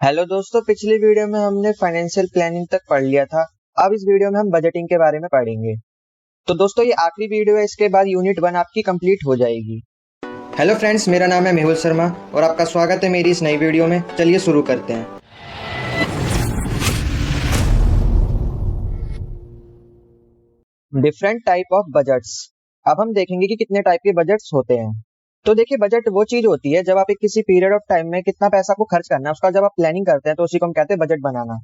Hello दोस्तों, पिछली video में हमने फाइनेंशियल प्लानिंग तक पढ़ लिया था। अब इस वीडियो में हम बजटिंग के बारे में पढ़ेंगे। तो दोस्तों, ये आखिरी वीडियो है, इसके बाद यूनिट 1 आपकी कंप्लीट हो जाएगी। हेलो फ्रेंड्स, मेरा नाम है मेहुल शर्मा और आपका स्वागत है मेरी इस नई वीडियो में। चलिए शुरू करते हैं। Different type of budgets. अब हम देखेंगे कि कितने टाइप के बजट्स होते हैं। तो देखिए, बजट वो चीज होती है जब आप एक किसी पीरियड ऑफ टाइम में कितना पैसा आपको खर्च करना है, उसका जब आप प्लानिंग करते हैं तो उसी को हम कहते हैं बजट बनाना।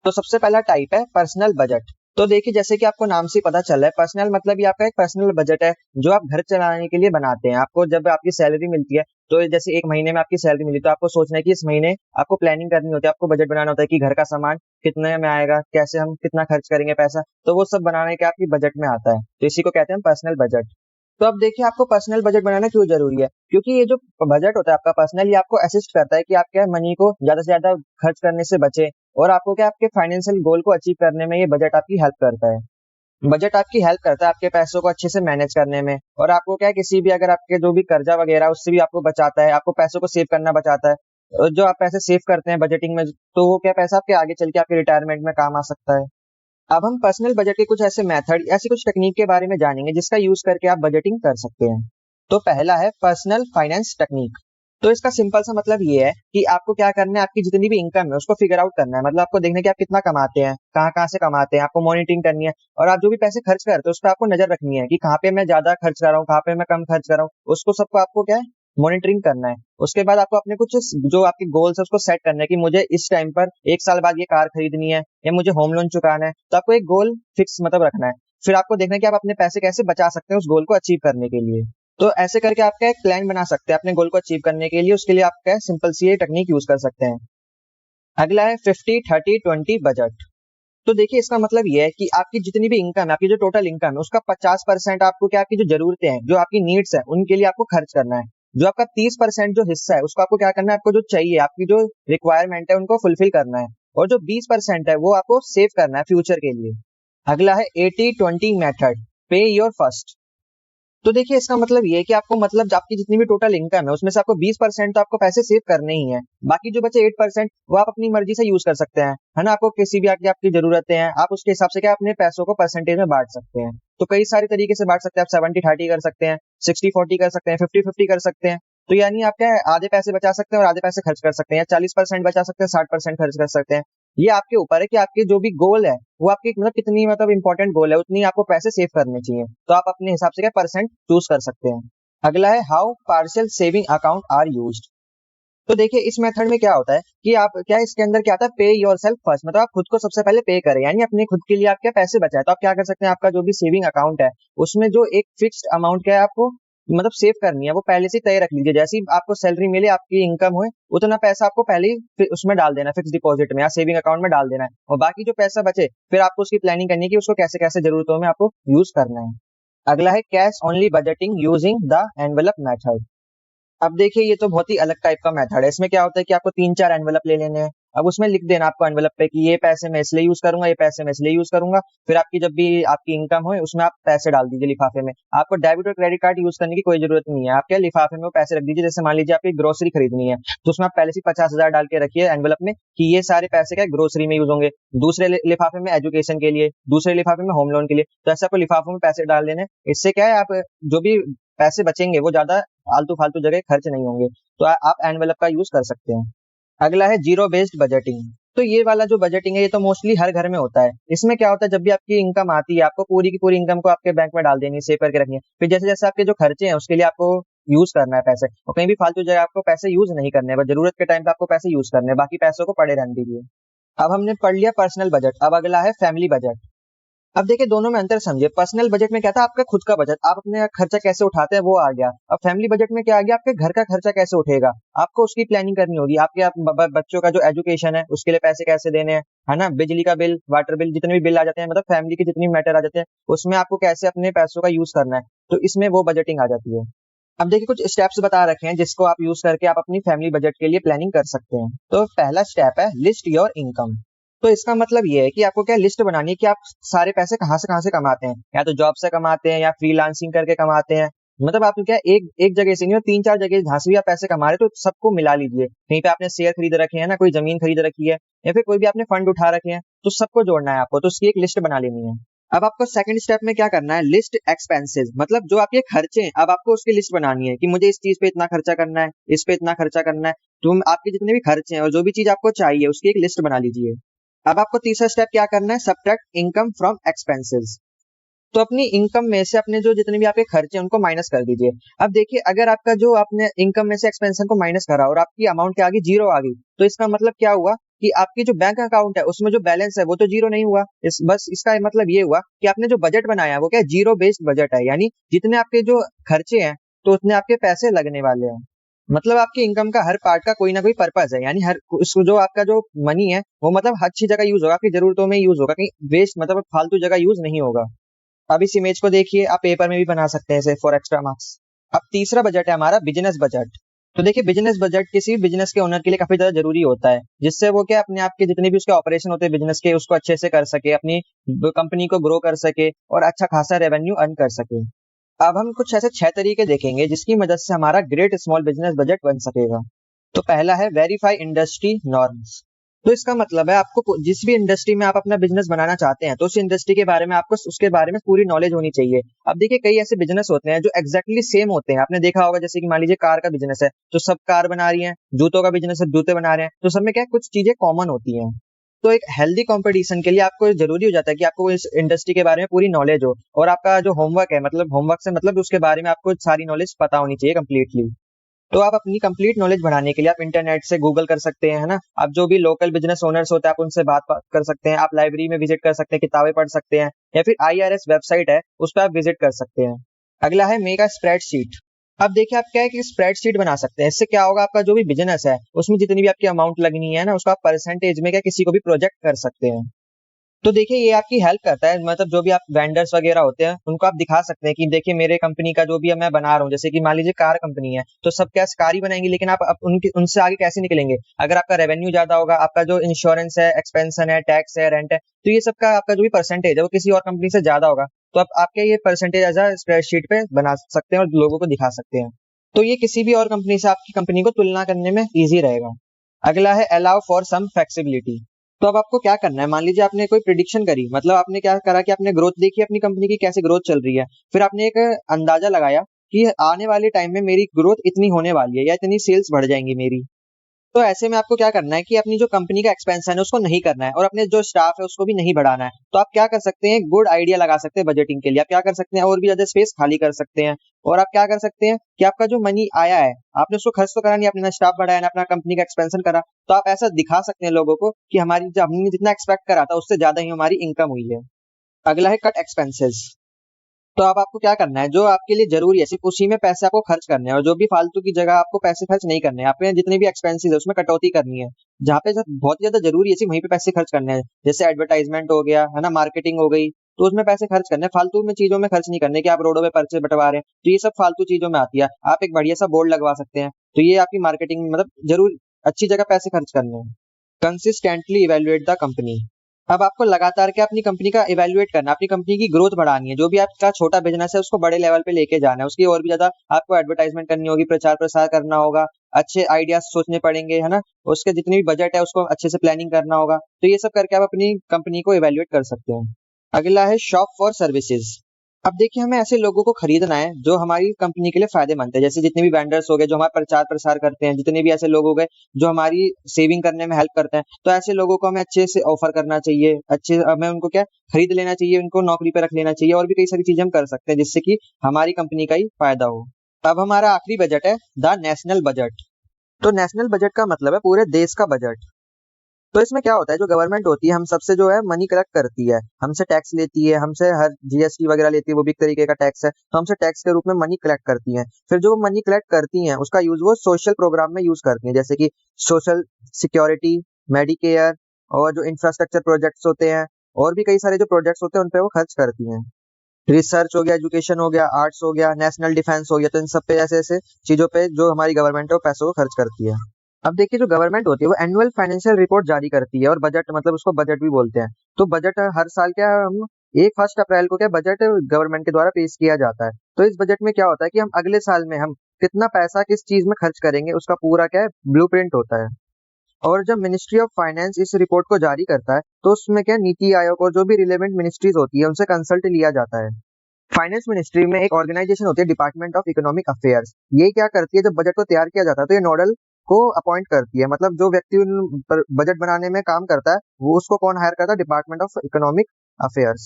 तो सबसे पहला टाइप है पर्सनल बजट। तो देखिए, जैसे कि आपको नाम से पता चल रहा है, पर्सनल मतलब ये आपका एक पर्सनल बजट है जो आप घर चलाने के लिए बनाते हैं। आपको जब आपकी सैलरी मिलती है, तो जैसे एक महीने में आपकी सैलरी मिली, तो आपको सोचना है कि इस महीने आपको प्लानिंग करनी होती है, आपको बजट बनाना होता है कि घर का सामान कितने में आएगा, कैसे हम कितना खर्च करेंगे पैसा। तो वो सब बनाने के आपकी बजट में आता है, तो इसी को कहते हैं पर्सनल बजट। तो अब देखिए, आपको पर्सनल बजट बनाना क्यों जरूरी है? क्योंकि ये जो बजट होता है आपका पर्सनल, ये आपको असिस्ट करता है कि आप क्या मनी को ज्यादा से ज्यादा खर्च करने से बचे, और आपको क्या आपके फाइनेंशियल गोल को अचीव करने में ये बजट आपकी हेल्प करता है। बजट आपकी हेल्प करता है आपके पैसों को अच्छे से मैनेज करने में, और आपको क्या है, किसी भी अगर आपके जो भी कर्जा वगैरह उससे भी आपको बचाता है, आपको पैसों को सेव करना बचाता है। और जो आप पैसे सेव करते हैं बजटिंग में, तो वो क्या पैसा आपके आगे चल के आपके रिटायरमेंट में काम आ सकता है। अब हम पर्सनल बजट के कुछ ऐसे मेथड, ऐसी कुछ टेक्निक के बारे में जानेंगे जिसका यूज करके आप बजटिंग कर सकते हैं। तो पहला है पर्सनल फाइनेंस टेक्निक। तो इसका सिंपल सा मतलब ये है कि आपको क्या करना है, आपकी जितनी भी इनकम है उसको फिगर आउट करना है। मतलब आपको देखना है कि आप कितना कमाते हैं, कहाँ कहाँ से कमाते हैं, आपको मॉनिटरिंग करनी है। और आप जो भी पैसे खर्च करते हैं उस पर आपको नजर रखनी है कि कहाँ पे मैं ज्यादा खर्च कर रहा हूँ, कहाँ पे मैं कम खर्च कर रहा हूँ। उसको सबको आपको क्या है, मॉनिटरिंग करना है। उसके बाद आपको अपने कुछ जो आपके गोल्स है उसको सेट करना है कि मुझे इस टाइम पर 1 साल बाद ये कार खरीदनी है, या मुझे होम लोन चुकाना है। तो आपको एक गोल फिक्स मतलब रखना है। फिर आपको देखना है कि आप अपने पैसे कैसे बचा सकते हैं उस गोल को अचीव करने के लिए। तो ऐसे करके आपका एक प्लान बना सकते हैं अपने गोल को अचीव करने के लिए। उसके लिए आप क्या सिंपल सी ये टेक्निक यूज कर सकते हैं। अगला है 50-30-20 बजट। तो देखिए, इसका मतलब ये है कि आपकी जितनी भी इनकम है, आपकी जो टोटल इनकम है, उसका 50% आपको क्या, आपकी जो जरूरतें हैं, जो आपकी नीड्स है, उनके लिए आपको खर्च करना है। जो आपका 30% जो हिस्सा है उसको आपको क्या करना है, आपको जो चाहिए, आपकी जो रिक्वायरमेंट है, उनको फुलफिल करना है। और जो 20% है वो आपको सेव करना है फ्यूचर के लिए। अगला है 80-20 मेथड, पे योर फर्स्ट। तो देखिए, इसका मतलब ये है कि आपको मतलब आपकी जितनी भी टोटल इनकम है उसमें से आपको 20% तो आपको पैसे सेव करने ही है। बाकी जो बचे 8% वो आप अपनी मर्जी से यूज कर सकते हैं, है ना। आपको किसी भी आपकी जरूरतें हैं, आप उसके हिसाब से क्या अपने पैसों को परसेंटेज में बांट सकते हैं। तो कई सारे तरीके से बांट सकते हैं। आप 70-30 कर सकते हैं, 60-40 कर सकते हैं, 50-50 कर सकते हैं। तो यानी आप क्या है, आधे पैसे बचा सकते हैं और आधे पैसे खर्च कर सकते हैं, या 40% बचा सकते हैं, 60% खर्च कर सकते हैं। ये आपके ऊपर है कि आपके जो भी गोल है वो आपकी मतलब कितनी मतलब इंपॉर्टेंट गोल है, उतनी आपको पैसे सेव करने चाहिए। तो आप अपने हिसाब से क्या परसेंट चूज कर सकते हैं। अगला है how partial saving account are used. तो देखिए, इस मेथड में क्या होता है कि आप क्या, इसके अंदर क्या आता है, पे योर सेल्फ फर्स्ट। मतलब आप खुद को सबसे पहले पे करें, यानी अपने खुद के लिए आप क्या पैसे बचाए। तो आप क्या कर सकते हैं, आपका जो भी सेविंग अकाउंट है उसमें जो एक फिक्स्ड अमाउंट क्या है आपको मतलब सेव करनी है, वो पहले से तय रख लीजिए। जैसे ही आपको सैलरी मिले, आपकी इनकम हुए, उतना पैसा आपको पहले ही उसमें डाल देना, फिक्स डिपॉजिट में या सेविंग अकाउंट में डाल देना है। और बाकी जो पैसा बचे फिर आपको उसकी प्लानिंग करनी है कि उसको कैसे कैसे जरूरतों में आपको यूज करना है। अगला है cash only budgeting using the envelope method. अब देखिए, ये तो बहुत ही अलग टाइप का मेथड है। इसमें क्या होता है कि आपको 3-4 एनवेलप ले लेने हैं। अब उसमें लिख देना आपको एनवेलप पे कि ये पैसे मैं इसलिए यूज करूंगा, ये पैसे मैं इसलिए यूज करूंगा। फिर आपकी जब भी आपकी इनकम हो उसमें आप पैसे डाल दीजिए लिफाफे में। आपको डेबिट और क्रेडिट कार्ड यूज करने की कोई जरूरत नहीं है। आप क्या लिफाफे में वो पैसे रख दीजिए। जैसे मान लीजिए आपकी ग्रोसरी खरीदनी है, तो उसमें आप पहले से 50,000 डाल के रखिए एनवेलप में कि ये सारे पैसे क्या ग्रोसरी में यूज होंगे। दूसरे लिफाफे में एजुकेशन के लिए, दूसरे लिफाफे में होम लोन के लिए। तो ऐसे आपको लिफाफों में पैसे डाल देने। इससे क्या है, आप जो भी पैसे बचेंगे वो ज्यादा आलतू फालतू जगह खर्च नहीं होंगे। तो आप एनवेलप का यूज कर सकते हैं। अगला है जीरो बेस्ड बजटिंग। तो ये वाला जो बजटिंग है ये तो मोस्टली हर घर में होता है। इसमें क्या होता है, जब भी आपकी इनकम आती है आपको पूरी की पूरी इनकम को आपके बैंक में डाल देनी है, सेव करके रखनी है। फिर जैसे जैसे आपके जो खर्चे हैं उसके लिए आपको यूज करना है पैसे, और कहीं भी फालतू जगह आपको पैसे यूज नहीं करने हैं, बस जरूरत के टाइम पे आपको पैसे यूज करने हैं, बाकी पैसों को पड़े रहने दीजिए। अब हमने पढ़ लिया पर्सनल बजट, अब अगला है फैमिली बजट। अब देखिए, दोनों में अंतर समझिए। पर्सनल बजट में क्या था, आपका खुद का बजट, आप अपने खर्चा कैसे उठाते हैं वो आ गया। अब फैमिली बजट में क्या आ गया, आपके घर का खर्चा कैसे उठेगा, आपको उसकी प्लानिंग करनी होगी। आपके बच्चों का जो एजुकेशन है उसके लिए पैसे कैसे देने हैं, है ना। बिजली का बिल, वाटर बिल, जितने भी बिल आ जाते हैं, मतलब फैमिली के जितने भी मैटर आ जाते हैं, उसमें आपको कैसे अपने पैसों का यूज करना है। तो इसमें वो बजटिंग आ जाती है। अब देखिए, कुछ स्टेप्स बता रखे हैं जिसको आप यूज करके आप अपनी फैमिली बजट के लिए प्लानिंग कर सकते हैं। तो पहला स्टेप है लिस्ट योर इनकम। तो इसका मतलब ये है कि आपको क्या लिस्ट बनानी है कि आप सारे पैसे कहाँ से कमाते हैं। या तो जॉब से कमाते हैं, या फ्रीलांसिंग करके कमाते हैं, मतलब आप क्या एक एक जगह से नहीं, 3-4 जगह जहाँ से भी आप पैसे कमा रहे, तो सबको मिला लीजिए। कहीं पे आपने शेयर खरीद रखे हैं ना, कोई जमीन खरीद रखी है, या फिर कोई भी आपने फंड उठा रखे हैं, तो सबको जोड़ना है आपको, तो उसकी एक लिस्ट बना लेनी है। अब आपको सेकंड स्टेप में क्या करना है, लिस्ट एक्सपेंसेस, मतलब जो आपके खर्चे हैं, अब आपको उसकी लिस्ट बनानी है कि मुझे इस चीज पे इतना खर्चा करना है, इस पे इतना खर्चा करना है। तुम आपके जितने भी खर्चे हैं और जो भी चीज आपको चाहिए उसकी एक लिस्ट बना लीजिए। अब आपको तीसरा स्टेप क्या करना है, सब्ट्रैक्ट इनकम फ्रॉम एक्सपेंसेस। तो अपनी इनकम में से अपने जो जितने भी आपके खर्चे हैं उनको माइनस कर दीजिए। अब देखिए, अगर आपका जो आपने इनकम में से एक्सपेंशन को माइनस करा और आपकी अमाउंट क्या आ गई, जीरो आ गई, तो इसका मतलब क्या हुआ कि आपकी जो बैंक अकाउंट है उसमें जो बैलेंस है वो तो जीरो नहीं हुआ। बस इसका मतलब ये हुआ कि आपने जो बजट बनाया है वो क्या, जीरो बेस्ड बजट है, यानी जितने आपके जो खर्चे हैं तो उतने आपके पैसे लगने वाले हैं। मतलब आपकी इनकम का हर पार्ट का कोई ना कोई पर्पज है, यानी हर उसको जो आपका जो मनी है वो मतलब अच्छी जगह यूज होगा, आपकी जरूरतों में यूज होगा, कहीं वेस्ट मतलब फालतू जगह यूज नहीं होगा। अब इस इमेज को देखिए, आप पेपर में भी बना सकते हैं इसे फॉर एक्स्ट्रा मार्क्स। अब तीसरा बजट है हमारा बिजनेस बजट। तो देखिए, बिजनेस बजट किसी भी बिजनेस के ओनर के लिए काफी ज्यादा जरूरी होता है, जिससे वो क्या अपने आप के जितने भी उसके ऑपरेशन होते हैं बिजनेस के, उसको अच्छे से कर सके, अपनी कंपनी को ग्रो कर सके और अच्छा खासा रेवेन्यू अर्न कर सके। अब हम कुछ ऐसे 6 तरीके देखेंगे जिसकी मदद से हमारा ग्रेट स्मॉल बिजनेस बजट बन सकेगा। तो पहला है वेरीफाई इंडस्ट्री नॉर्म्स। तो इसका मतलब है आपको जिस भी इंडस्ट्री में आप अपना बिजनेस बनाना चाहते हैं तो उस इंडस्ट्री के बारे में आपको उसके बारे में पूरी नॉलेज होनी चाहिए। अब देखिए, कई ऐसे बिजनेस होते हैं जो एग्जैक्टली सेम होते हैं, आपने देखा होगा, जैसे कि मान लीजिए कार का बिजनेस है तो सब कार बना रही हैं, जूतों का बिजनेस है जूते बना रहे हैं, तो सब में क्या है, कुछ चीजें कॉमन होती हैं। तो एक हेल्दी कंपटीशन के लिए आपको जरूरी हो जाता है कि आपको इस इंडस्ट्री के बारे में पूरी नॉलेज हो, और आपका जो होमवर्क है, मतलब होमवर्क से मतलब उसके बारे में आपको सारी नॉलेज पता होनी चाहिए कंप्लीटली। तो आप अपनी कंप्लीट नॉलेज बढ़ाने के लिए आप इंटरनेट से गूगल कर सकते हैं, है ना। आप जो भी लोकल बिजनेस ओनर्स होते हैं आप उनसे बात कर सकते हैं, आप लाइब्रेरी में विजिट कर सकते हैं, किताबें पढ़ सकते हैं, या फिर आईआरएस वेबसाइट है उस पर आप विजिट कर सकते हैं। अगला है मेक अ स्प्रेडशीट। अब देखिए, आप क्या है कि स्प्रेडशीट बना सकते हैं, इससे क्या होगा, आपका जो भी बिजनेस है उसमें जितनी भी आपकी अमाउंट लगनी है ना, उसका आप परसेंटेज में क्या किसी को भी प्रोजेक्ट कर सकते हैं। तो देखिए, ये आपकी हेल्प करता है, मतलब जो भी आप वेंडर्स वगैरह होते हैं उनको आप दिखा सकते हैं कि देखिए मेरे कंपनी का जो भी मैं बना रहा हूँ, जैसे कि मान लीजिए कार कंपनी है तो सब क्या कार ही बनाएंगे, लेकिन आप उनकी उनसे आगे कैसे निकलेंगे, अगर आपका रेवेन्यू ज्यादा होगा, आपका जो इंश्योरेंस है, एक्सपेंशन है, टैक्स है, रेंट है, तो ये सब का आपका जो भी परसेंटेज है वो किसी और कंपनी से ज्यादा होगा, तो आप आपके ये परसेंटेज एज अ स्प्रेडशीट पे बना सकते हैं और लोगों को दिखा सकते हैं। तो ये किसी भी और कंपनी से आपकी कंपनी को तुलना करने में ईजी रहेगा। अगला है अलाउ फॉर सम फ्लेक्सिबिलिटी। तो अब आपको क्या करना है, मान लीजिए आपने कोई प्रिडिक्शन करी, मतलब आपने क्या करा कि आपने ग्रोथ देखी अपनी कंपनी की कैसे ग्रोथ चल रही है, फिर आपने एक अंदाजा लगाया कि आने वाले टाइम में मेरी ग्रोथ इतनी होने वाली है या इतनी सेल्स बढ़ जाएंगी मेरी। तो ऐसे में आपको क्या करना है कि अपनी जो कंपनी का एक्सपेंशन है उसको नहीं करना है और अपने जो स्टाफ है उसको भी नहीं बढ़ाना है। तो आप क्या कर सकते हैं, गुड आइडिया लगा सकते हैं बजटिंग के लिए, आप क्या कर सकते हैं, और भी ज्यादा स्पेस खाली कर सकते हैं। और आप क्या कर सकते हैं कि आपका जो मनी आया है आपने उसको खर्च तो करा नहीं, आपने ना स्टाफ बढ़ाया ना अपना कंपनी का एक्सपेंशन करा, तो आप ऐसा दिखा सकते हैं लोगों को कि हमारी जो हमने जितना एक्सपेक्ट करा था उससे ज्यादा ही हमारी इनकम हुई है। अगला है कट एक्सपेंसेस। तो अब आपको क्या करना है, जो आपके लिए जरूरी है सिर्फ उसी में पैसे आपको खर्च करने हैं, और जो भी फालतू की जगह आपको पैसे खर्च नहीं करने हैं, आपने जितने भी एक्सपेंसेस है उसमें कटौती करनी है। जहाँ पे बहुत ज्यादा जरूरी है सिर्फ वहीं पे पैसे खर्च करने हैं, जैसे एडवर्टाइजमेंट हो गया, है ना, मार्केटिंग हो गई, तो उसमें पैसे खर्च करने हैं, फालतू में चीजों में खर्च नहीं करने कि आप रोडों पे पर्चे बंटवा रहे हैं, तो ये सब फालतू चीजों में आती है। आप एक बढ़िया सा बोर्ड लगवा सकते हैं, तो ये आपकी मार्केटिंग मतलब जरूर अच्छी जगह पैसे खर्च करने हैं। Consistently evaluate the company. अब आपको लगातार क्या अपनी कंपनी का इवेल्युएट करना, अपनी कंपनी की ग्रोथ बढ़ानी है, जो भी आपका छोटा बिजनेस है उसको बड़े लेवल पे लेके जाना है, उसकी और भी ज्यादा आपको एडवर्टाइजमेंट करनी होगी, प्रचार प्रसार करना होगा, अच्छे आइडियाज सोचने पड़ेंगे, है ना, उसके जितनी भी बजट है उसको अच्छे से प्लानिंग करना होगा, तो ये सब करके आप अपनी कंपनी को इवेल्युएट कर सकते हैं। अगला है शॉप फॉर सर्विसेज। अब देखिए, हमें ऐसे लोगों को खरीदना है जो हमारी कंपनी के लिए फायदेमंद है, जैसे जितने भी वेंडर्स हो गए जो हमारा प्रचार प्रसार करते हैं, जितने भी ऐसे लोग हो गए जो हमारी सेविंग करने में हेल्प करते हैं, तो ऐसे लोगों को हमें अच्छे से ऑफर करना चाहिए, अच्छे हमें उनको क्या खरीद लेना चाहिए, उनको नौकरी पे रख लेना चाहिए, और भी कई सारी चीजें हम कर सकते हैं जिससे कि हमारी कंपनी का ही फायदा हो। अब हमारा आखिरी बजट है द नेशनल बजट। तो नेशनल बजट का मतलब है पूरे देश का बजट। तो इसमें क्या होता है, जो गवर्नमेंट होती है हम सबसे जो है मनी कलेक्ट करती है, हमसे टैक्स लेती है, हमसे हर जीएसटी वगैरह लेती है, वो भी एक तरीके का टैक्स है, तो हमसे टैक्स के रूप में मनी कलेक्ट करती है। फिर जो मनी कलेक्ट करती हैं उसका यूज वो सोशल प्रोग्राम में यूज करती हैं, जैसे कि सोशल सिक्योरिटी, मेडिकेयर, और जो इंफ्रास्ट्रक्चर प्रोजेक्ट्स होते हैं, और भी कई सारे जो प्रोजेक्ट्स होते हैं उन पे वो खर्च करती हैं। रिसर्च हो गया, एजुकेशन हो गया, आर्ट्स हो गया, नेशनल डिफेंस हो गया, तो इन सब पे ऐसे ऐसे चीजों पे जो हमारी गवर्नमेंट है वो पैसों को खर्च करती है। अब देखिए, जो गवर्नमेंट होती है वो एनुअल फाइनेंशियल रिपोर्ट जारी करती है, और बजट मतलब उसको बजट भी बोलते हैं। तो बजट हर साल क्या हम एक 1 अप्रैल को क्या बजट गवर्नमेंट के द्वारा पेश किया जाता है। तो इस बजट में क्या होता है कि हम अगले साल में हम कितना पैसा किस चीज में खर्च करेंगे उसका पूरा क्या है ब्लूप्रिंट होता है। और जब मिनिस्ट्री ऑफ फाइनेंस इस रिपोर्ट को जारी करता है तो उसमें क्या नीति आयोग और जो भी रिलेवेंट मिनिस्ट्रीज होती है उनसे कंसल्ट लिया जाता है। फाइनेंस मिनिस्ट्री में एक ऑर्गेनाइजेशन होती है डिपार्टमेंट ऑफ इकोनॉमिक अफेयर्स। ये क्या करती है जब बजट को तैयार किया जाता है तो ये नोडल को अपॉइंट करती है, मतलब जो व्यक्ति उन पर बजट बनाने में काम करता है वो उसको कौन हायर करता है, डिपार्टमेंट ऑफ इकोनॉमिक अफेयर्स।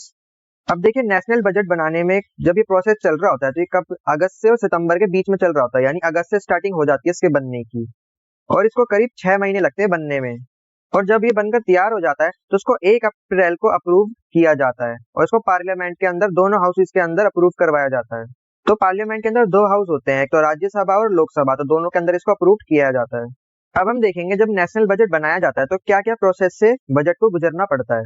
अब देखिए नेशनल बजट बनाने में जब ये प्रोसेस चल रहा होता है तो ये कब अगस्त से और सितंबर के बीच में चल रहा होता है, यानी अगस्त से स्टार्टिंग हो जाती है इसके बनने की और इसको करीब 6 महीने लगते हैं बनने में। और जब ये बनकर तैयार हो जाता है तो उसको 1 अप्रैल को अप्रूव किया जाता है और इसको पार्लियामेंट के अंदर दोनों हाउसेस के अंदर अप्रूव करवाया जाता है। तो पार्लियामेंट के अंदर दो हाउस होते हैं, एक तो राज्यसभा और लोकसभा, तो दोनों के अंदर इसको अप्रूव किया जाता है। अब हम देखेंगे जब नेशनल बजट बनाया जाता है तो क्या क्या प्रोसेस से बजट को गुजरना पड़ता है।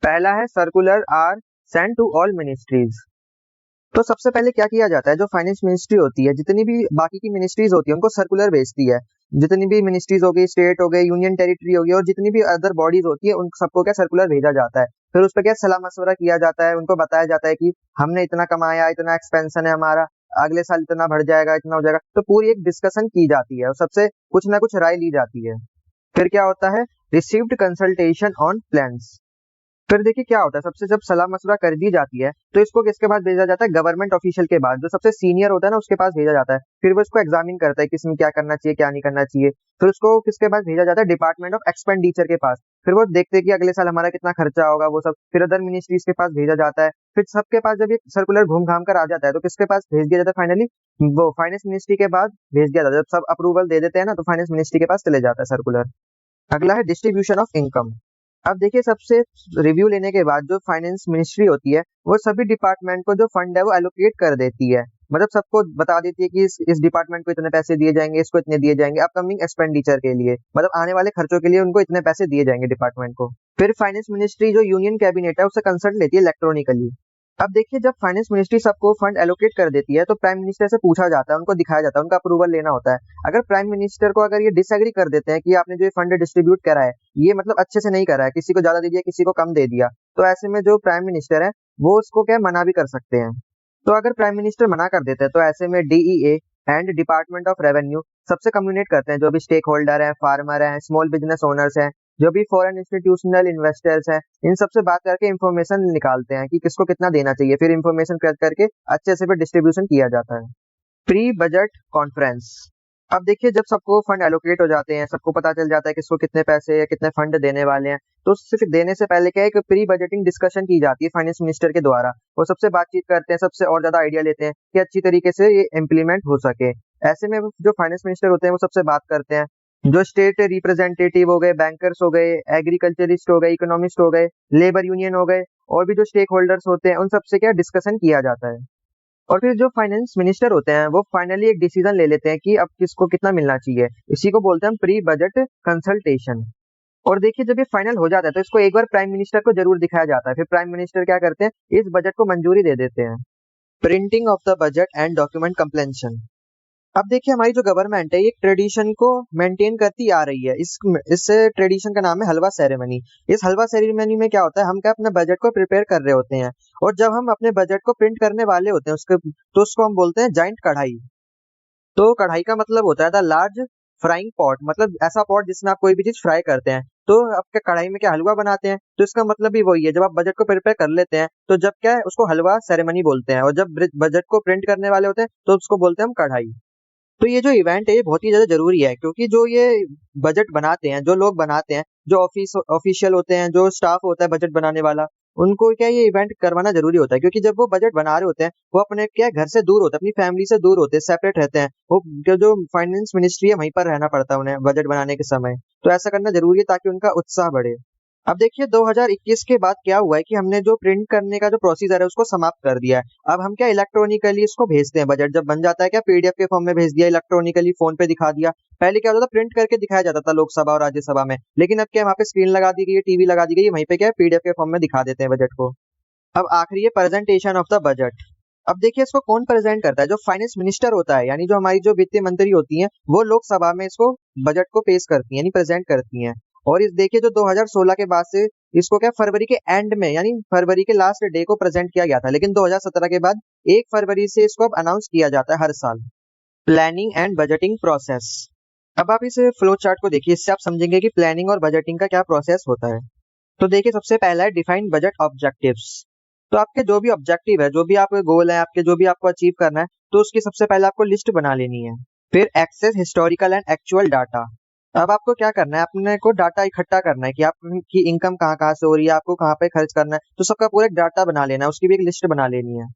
पहला है circular are send to all ministries. तो सबसे पहले क्या किया जाता है, जो फाइनेंस मिनिस्ट्री होती है जितनी भी बाकी की मिनिस्ट्रीज होती है उनको सर्कुलर भेजती है। जितनी भी मिनिस्ट्रीज हो गई, स्टेट हो गए, यूनियन टेरिटरी हो गई और जितनी भी अदर बॉडीज होती है उन सबको क्या सर्कुलर भेजा जाता है। फिर उस पर क्या सलाह मशवरा किया जाता है, उनको बताया जाता है कि हमने इतना कमाया, इतना एक्सपेंशन है हमारा, अगले साल इतना बढ़ जाएगा, इतना हो जाएगा। तो पूरी एक डिस्कशन की जाती है और सबसे कुछ ना कुछ राय ली जाती है। फिर क्या होता है, रिसीव्ड कंसल्टेशन ऑन प्लान्स। फिर देखिए क्या होता है, सबसे जब सलाह मशवरा कर दी जाती है तो इसको किसके पास भेजा जाता है, गवर्नमेंट ऑफिशियल के पास, जो सबसे सीनियर होता है ना उसके पास भेजा जाता है। फिर वो इसको एग्जामिन करता है किसमें क्या करना चाहिए क्या नहीं करना चाहिए। फिर उसको किसके पास भेजा जाता है, डिपार्टमेंट ऑफ एक्सपेंडिचर के पास। फिर वो देखते हैं कि अगले साल हमारा कितना खर्चा होगा वो सब। फिर अदर मिनिस्ट्रीज के पास भेजा जाता है। फिर सबके पास जब ये सर्कुलर घूम घाम कर आ जाता है तो किसके पास भेज दिया जाता है, फाइनली वो फाइनेंस मिनिस्ट्री के पास भेज दिया जाता है। जब सब अप्रूवल दे देते हैं ना तो फाइनेंस मिनिस्ट्री के पास चले जाता है सर्कुलर। अगला है डिस्ट्रीब्यूशन ऑफ इनकम। अब देखिए सबसे रिव्यू लेने के बाद जो फाइनेंस मिनिस्ट्री होती है वो सभी डिपार्टमेंट को जो फंड है वो एलोकेट कर देती है, मतलब सबको बता देती है कि इस डिपार्टमेंट को इतने पैसे दिए जाएंगे, इसको इतने दिए जाएंगे अपकमिंग एक्सपेंडिचर के लिए, मतलब आने वाले खर्चों के लिए उनको इतने पैसे दिए जाएंगे डिपार्टमेंट को। फिर फाइनेंस मिनिस्ट्री जो यूनियन कैबिनेट है उससे कंसल्ट लेती है इलेक्ट्रॉनिकली। अब देखिए जब फाइनेंस मिनिस्ट्री सबको फंड एलोकेट कर देती है तो प्राइम मिनिस्टर से पूछा जाता है, उनको दिखाया जाता है, उनका अप्रूवल लेना होता है। अगर प्राइम मिनिस्टर को अगर ये डिसएग्री कर देते हैं कि आपने जो ये फंड डिस्ट्रीब्यूट करा है ये मतलब अच्छे से नहीं करा है, किसी को ज्यादा दे दिया किसी को कम दे दिया, तो ऐसे में जो प्राइम मिनिस्टर है वो उसको क्या मना भी कर सकते हैं। तो अगर प्राइम मिनिस्टर मना कर देते हैं तो ऐसे में DEA and department of revenue सबसे कम्युनिकेट करते हैं, जो भी स्टेक होल्डर है, फार्मर है, स्मॉल बिजनेस ओनर्स हैं, जो भी फॉरेन इंस्टीट्यूशनल इन्वेस्टर्स हैं, इन सबसे बात करके इन्फॉर्मेशन निकालते हैं कि किसको कितना देना चाहिए। फिर इन्फॉर्मेशन कलेक्ट करके अच्छे से फिर डिस्ट्रीब्यूशन किया जाता है। Pre budget conference. अब देखिए जब सबको फंड एलोकेट हो जाते हैं, सबको पता चल जाता है किसको कितने पैसे या कितने फंड देने वाले हैं, तो सिर्फ देने से पहले क्या है एक प्री बजटिंग डिस्कशन की जाती है फाइनेंस मिनिस्टर के द्वारा। वो सबसे बातचीत करते हैं, सबसे और ज्यादा आइडिया लेते हैं कि अच्छी तरीके से ये इम्प्लीमेंट हो सके। ऐसे में जो फाइनेंस मिनिस्टर होते हैं वो सबसे बात करते हैं, जो स्टेट रिप्रेजेंटेटिव हो गए, बैंकर्स हो गए, एग्रीकल्चरिस्ट हो गए, इकोनॉमिस्ट हो गए, लेबर यूनियन हो गए और भी जो स्टेक होल्डर्स होते हैं उन सबसे क्या डिस्कशन किया जाता है। और फिर जो फाइनेंस मिनिस्टर होते हैं वो फाइनली एक डिसीजन ले लेते हैं कि अब किसको कितना मिलना चाहिए। इसी को बोलते हैं हम प्री बजट कंसल्टेशन। और देखिए जब ये फाइनल हो जाता है तो इसको एक बार प्राइम मिनिस्टर को जरूर दिखाया जाता है। फिर प्राइम मिनिस्टर क्या करते हैं, इस बजट को मंजूरी दे देते हैं। Printing of the budget and document compilation. अब देखिए हमारी जो गवर्नमेंट है ये ट्रेडिशन को मेंटेन करती आ रही है। इस ट्रेडिशन का नाम है हलवा सेरेमनी। इस हलवा सेरेमनी में क्या होता है, हम क्या अपने बजट को प्रिपेयर कर रहे होते हैं और जब हम अपने बजट को प्रिंट करने वाले होते हैं उसको हम बोलते हैं जॉइंट कढ़ाई। तो कढ़ाई का मतलब होता है द लार्ज फ्राइंग पॉट, मतलब ऐसा पॉट जिसमें आप कोई भी चीज फ्राई करते हैं। तो आपके कढ़ाई में क्या हलवा बनाते हैं, तो इसका मतलब भी वही है। जब आप बजट को प्रिपेयर कर लेते हैं तो जब क्या है उसको हलवा सेरेमनी बोलते हैं और जब बजट को प्रिंट करने वाले होते हैं तो उसको बोलते हैं हम कढ़ाई। तो ये जो इवेंट है ये बहुत ही ज्यादा जरूरी है, क्योंकि जो ये बजट बनाते हैं, जो लोग बनाते हैं, जो ऑफिशियल होते हैं, जो स्टाफ होता है बजट बनाने वाला, उनको क्या ये इवेंट करवाना जरूरी होता है। क्योंकि जब वो बजट बना रहे होते हैं वो अपने क्या घर से दूर होते हैं, अपनी फैमिली से दूर होते हैं, सेपरेट रहते हैं। वो जो फाइनेंस मिनिस्ट्री है वहीं पर रहना पड़ता है उन्हें बजट बनाने के समय। तो ऐसा करना जरूरी है ताकि उनका उत्साह बढ़े। अब देखिए 2021 के बाद क्या हुआ है कि हमने जो प्रिंट करने का जो प्रोसीजर है उसको समाप्त कर दिया है। अब हम क्या इलेक्ट्रॉनिकली इसको भेजते हैं, बजट जब बन जाता है क्या पीडीएफ के फॉर्म में भेज दिया, इलेक्ट्रॉनिकली फोन पे दिखा दिया। पहले क्या होता था, प्रिंट करके दिखाया जाता था लोकसभा और राज्यसभा में, लेकिन अब क्या वहाँ पे स्क्रीन लगा दी गई है, टीवी लगा दी गई है, वहीं पे क्या पीडीएफ के फॉर्म में दिखा देते हैं बजट को। अब आखिरी है प्रेजेंटेशन ऑफ द बजट। अब देखिए इसको कौन प्रेजेंट करता है, जो फाइनेंस मिनिस्टर होता है, यानी जो हमारी जो वित्त मंत्री होती हैं वो लोकसभा में इसको बजट को पेश करती हैं, यानी प्रेजेंट करती हैं। और इस देखिए जो 2016 के बाद से इसको क्या फरवरी के एंड में यानी फरवरी के लास्ट डे को प्रेजेंट किया गया था, लेकिन 2017 के बाद 1 फरवरी से इसको अब अनाउंस किया जाता है हर साल। Planning and budgeting process. अब आप इस फ्लो चार्ट को देखिए, इससे आप समझेंगे कि प्लानिंग और बजटिंग का क्या प्रोसेस होता है। तो देखिए, सबसे पहला है डिफाइन बजट ऑब्जेक्टिव्स। तो आपके जो भी ऑब्जेक्टिव है, जो भी आपके गोल है, आपके जो भी आपको अचीव करना है, तो उसकी सबसे पहले आपको लिस्ट बना लेनी है। फिर access historical and actual data. अब आपको क्या करना है, अपने को डाटा इकट्ठा करना है कि आपकी इनकम कहाँ कहाँ से हो रही है, आपको कहाँ पे खर्च करना है, तो सबका पूरा एक डाटा बना लेना है, उसकी भी एक लिस्ट बना लेनी है।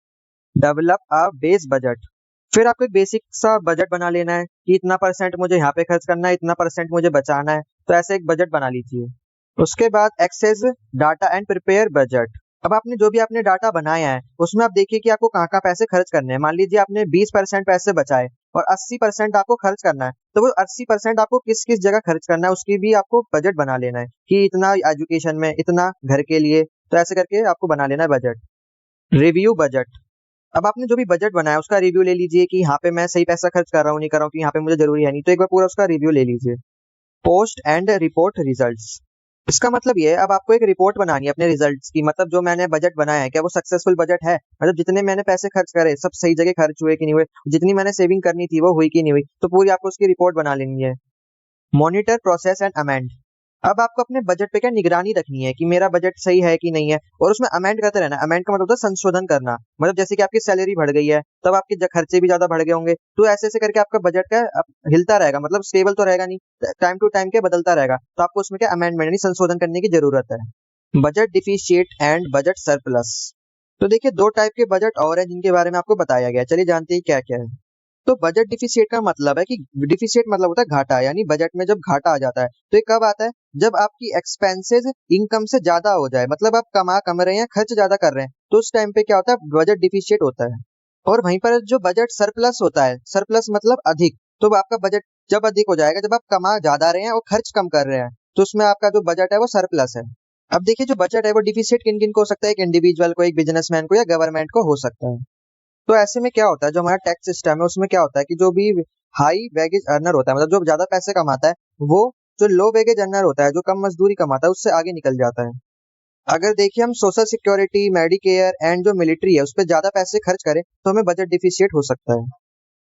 Develop a base budget. फिर आपको एक बेसिक सा बजट बना लेना है कि इतना परसेंट मुझे यहाँ पे खर्च करना है, इतना परसेंट मुझे बचाना है, तो ऐसे एक बजट बना लीजिए। उसके बाद access data and prepare budget. अब आपने जो भी आपने डाटा बनाया है, उसमें आप देखिए कि आपको कहाँ कहाँ पैसे खर्च करने हैं। मान लीजिए आपने 20% पैसे बचाए और 80% आपको खर्च करना है, तो वो 80% आपको किस किस जगह खर्च करना है, उसकी भी आपको बजट बना लेना है कि इतना एजुकेशन में, इतना घर के लिए, तो ऐसे करके आपको बना लेना है बजट। Review budget. अब आपने जो भी बजट बनाया उसका रिव्यू ले लीजिए कि यहाँ पे मैं सही पैसा खर्च कर रहा हूँ, नहीं कर रहा हूँ, कि यहाँ पे मुझे जरूरी है नहीं, तो एक बार पूरा उसका रिव्यू ले लीजिए। Post and report results. इसका मतलब ये है, अब आपको एक रिपोर्ट बनानी है अपने रिजल्ट्स की, मतलब जो मैंने बजट बनाया है क्या वो सक्सेसफुल बजट है, मतलब जितने मैंने पैसे खर्च करे सब सही जगह खर्च हुए कि नहीं हुए, जितनी मैंने सेविंग करनी थी वो हुई कि नहीं हुई, तो पूरी आपको उसकी रिपोर्ट बना लेनी है। Monitor process and amend. अब आपको अपने बजट पे क्या निगरानी रखनी है कि मेरा बजट सही है कि नहीं है, और उसमें अमेंड करते रहना। अमेंड का मतलब होता है संशोधन करना, मतलब जैसे कि आपकी सैलरी बढ़ गई है तब आपके खर्चे भी ज्यादा बढ़ गए होंगे, तो ऐसे ऐसे करके आपका बजट का हिलता रहेगा, मतलब स्टेबल तो रहेगा नहीं, टाइम टू टाइम के बदलता रहेगा, तो आपको उसमें क्या अमेंडमेंट यानी संशोधन करने की जरूरत है। Budget deficit and budget surplus. तो देखिए, दो टाइप के बजट और हैं जिनके बारे में आपको बताया गया, चलिए जानते हैं क्या क्या है। तो बजट डिफिशिएट का मतलब है कि डिफिशिएट मतलब होता है घाटा, यानी बजट में जब घाटा आ जाता है, तो ये कब आता है, जब आपकी एक्सपेंसेस इनकम से ज्यादा हो जाए, मतलब आप कम रहे हैं, खर्च ज्यादा कर रहे हैं, तो उस टाइम पे क्या होता है, बजट डिफिशिएट होता है। और वहीं पर जो बजट सरप्लस होता है, सरप्लस मतलब अधिक, तो आपका बजट जब अधिक हो जाएगा, जब आप कमा ज्यादा रहे हैं और खर्च कम कर रहे हैं, तो उसमें आपका जो बजट है वो सरप्लस है। अब देखिए, जो बजट है वो डिफिशिएट किन किन को हो सकता है, एक इंडिविजुअल को, एक बिजनेसमैन को, या गवर्नमेंट को हो सकता है। तो ऐसे में क्या होता है, जो हमारा टैक्स सिस्टम है उसमें क्या होता है कि जो भी हाई वेगेज अर्नर होता है, मतलब जो ज्यादा पैसे कमाता है, वो जो लो वेगेज अर्नर होता है, जो कम मजदूरी कमाता है, उससे आगे निकल जाता है। अगर देखिए हम सोशल सिक्योरिटी, मेडिकेयर एंड जो मिलिट्री है उस पर ज्यादा पैसे खर्च करें, तो हमें बजट डिफिशिएट हो सकता है।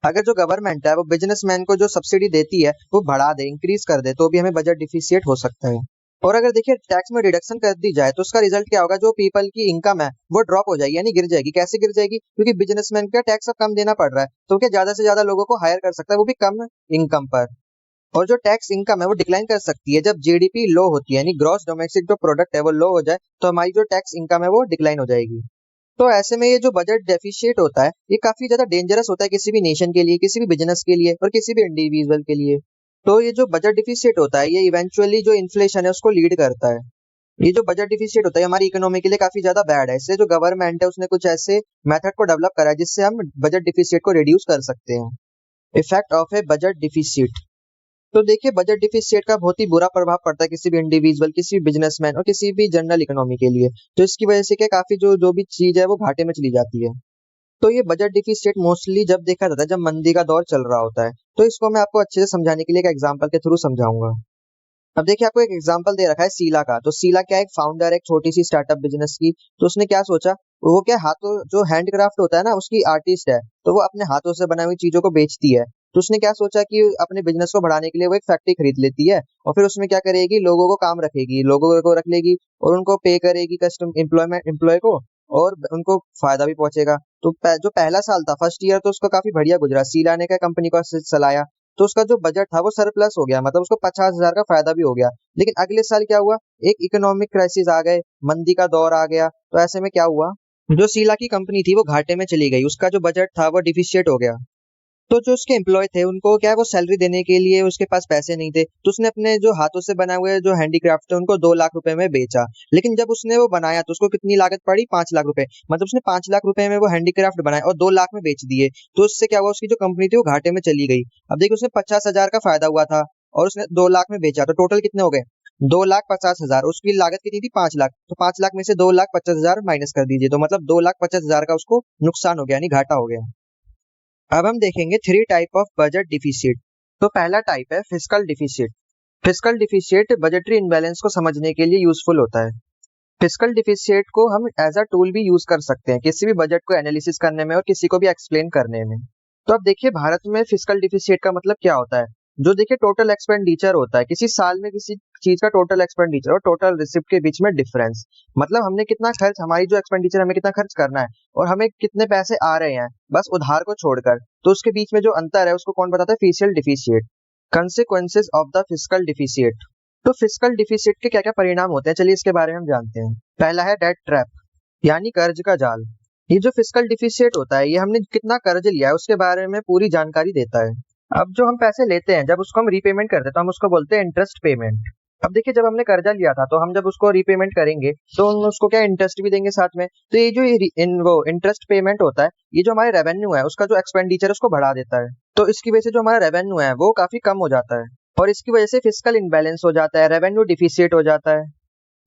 अगर जो गवर्नमेंट है वो बिजनेसमैन को जो सब्सिडी देती है वो बढ़ा दे, इंक्रीज कर दे, तो भी हमें बजट डिफिशिएट हो सकता है। और अगर देखिए टैक्स में रिडक्शन कर दी जाए, तो उसका रिजल्ट क्या होगा, जो पीपल की इनकम है वो ड्रॉप हो जाएगी, यानी गिर जाएगी। कैसे गिर जाएगी, क्योंकि बिजनेसमैन को टैक्स अब कम देना पड़ रहा है, तो क्या ज्यादा से ज्यादा लोगों को हायर कर सकता है, वो भी कम इनकम पर। और जो टैक्स इनकम है वो डिक्लाइन कर सकती है जब जीडीपी लो होती है, यानी ग्रॉस डोमेस्टिक जो प्रोडक्ट है वो लो हो जाए, तो हमारी जो टैक्स इनकम है वो डिक्लाइन हो जाएगी। तो ऐसे में ये जो बजट डेफिशिएट होता है, ये काफी ज्यादा डेंजरस होता है किसी भी नेशन के लिए, किसी भी बिजनेस के लिए, और किसी भी इंडिविजुअल के लिए। तो ये जो बजट डिफिशिएट होता है, ये इवेंचुअली जो इन्फ्लेशन है उसको लीड करता है। ये जो बजट डिफिशिएट होता है हमारी इकोनॉमी के लिए काफी ज्यादा बैड है। इससे जो गवर्नमेंट है उसने कुछ ऐसे मेथड को डेवलप करा है जिससे हम बजट डिफिशिएट को रिड्यूस कर सकते हैं। Effect of A budget deficit. तो देखिए, बजट डिफिशिएट का बहुत ही बुरा प्रभाव पड़ता है किसी भी इंडिविजुअल, किसी भी बिजनेसमैन और किसी भी जनरल इकोनॉमी के लिए। तो इसकी वजह से क्या, काफी जो जो भी चीज है वो घाटे में चली जाती है। तो ये बजट डिफिशिएट मोस्टली जब देखा जाता है जब मंदी का दौर चल रहा होता है। तो इसको मैं आपको अच्छे से समझाने के लिए एक एग्जांपल के थ्रू समझाऊंगा। अब देखिए, आपको एक एग्जांपल दे रखा है सीला का। तो सीला क्या, एक फाउंडर, एक छोटी सी स्टार्टअप बिजनेस की। तो उसने क्या सोचा, वो क्या हाथों जो हैंडक्राफ्ट होता है ना, उसकी आर्टिस्ट है, तो वो अपने हाथों से बनाई हुई चीजों को बेचती है। तो उसने क्या सोचा कि अपने बिजनेस को बढ़ाने के लिए वो एक फैक्ट्री खरीद लेती है, और फिर उसमें क्या करेगी, लोगों को काम रखेगी, लोगों को रख लेगी, और उनको पे करेगी, कस्टम एम्प्लॉय को, और उनको फायदा भी पहुंचेगा। तो जो पहला साल था, फर्स्ट ईयर, तो उसको काफी बढ़िया गुजरा। सीला ने क्या कंपनी को चलाया, तो उसका जो बजट था वो सरप्लस हो गया, मतलब उसको 50,000 का फायदा भी हो गया। लेकिन अगले साल क्या हुआ, एक इकोनॉमिक क्राइसिस आ गए, मंदी का दौर आ गया। तो ऐसे में क्या हुआ, जो सीला की कंपनी थी वो घाटे में चली गई, उसका जो बजट था वो डिफिशिएट हो गया। तो जो उसके एम्प्लॉय थे उनको क्या है, वो सैलरी देने के लिए उसके पास पैसे नहीं थे, तो उसने अपने जो हाथों से बनाए हुए जो हैंडीक्राफ्ट थे उनको 2 लाख रुपए में बेचा। लेकिन जब उसने वो बनाया तो उसको कितनी लागत पड़ी, 5 लाख रुपए, मतलब उसने 5 लाख रुपए में वो हैंडीक्राफ्ट बनाए और 2 लाख में बेच दिए। तो उससे क्या हुआ, उसकी जो कंपनी थी वो घाटे में चली गई। अब देखिए, उसने 50,000 का फायदा हुआ था और उसने 2 लाख में बेचा, तो टोटल कितने हो गए, 2,50,000। उसकी लागत कितनी थी, 5 लाख। तो 5 लाख में से 2,50,000 माइनस कर दीजिए, तो मतलब 2,50,000 का उसको नुकसान हो गया, यानी घाटा हो गया। अब हम देखेंगे 3 टाइप ऑफ बजट डिफिसिट। तो पहला टाइप है fiscal deficit. Fiscal deficit budgetary imbalance को समझने के लिए यूजफुल होता है। फिस्कल डिफिसिट को हम एज अ टूल भी यूज कर सकते हैं किसी भी बजट को एनालिसिस करने में और किसी को भी एक्सप्लेन करने में। तो अब देखिए भारत में फिस्कल डिफिसिट का मतलब क्या होता है। जो देखिए टोटल एक्सपेंडिचर होता है किसी साल में किसी चीज का टोटल एक्सपेंडिचर और टोटल रिसिप्ट के बीच में डिफरेंस, मतलब हमने कितना खर्च, हमारी जो एक्सपेंडिचर हमें कितना खर्च करना है और हमें कितने पैसे आ रहे हैं बस उधार को छोड़कर, तो उसके बीच में जो अंतर है उसको कौन बताता है, fiscal deficit. Consequences of the fiscal deficit. तो फिस्कल डिफिसिट के क्या क्या परिणाम होते हैं, चलिए इसके बारे में हम जानते हैं। पहला है डेट ट्रैप, यानी कर्ज का जाल। ये जो फिस्कल डिफिसिट होता है ये हमने कितना कर्ज लिया है उसके बारे में पूरी जानकारी देता है। अब जो हम पैसे लेते हैं जब उसको हम रीपेमेंट करते हैं तो हम उसको बोलते हैं इंटरेस्ट पेमेंट। अब देखिए जब हमने कर्जा लिया था तो हम जब उसको रीपेमेंट करेंगे तो हम उसको क्या इंटरेस्ट भी देंगे साथ में। तो ये जो वो इंटरेस्ट पेमेंट होता है ये जो हमारे रेवेन्यू है उसका जो एक्सपेंडिचर है उसको बढ़ा देता है। तो इसकी वजह से जो हमारा रेवेन्यू है वो काफी कम हो जाता है और इसकी वजह से फिस्कल इनबैलेंस हो जाता है, रेवेन्यू डिफिसिट हो जाता है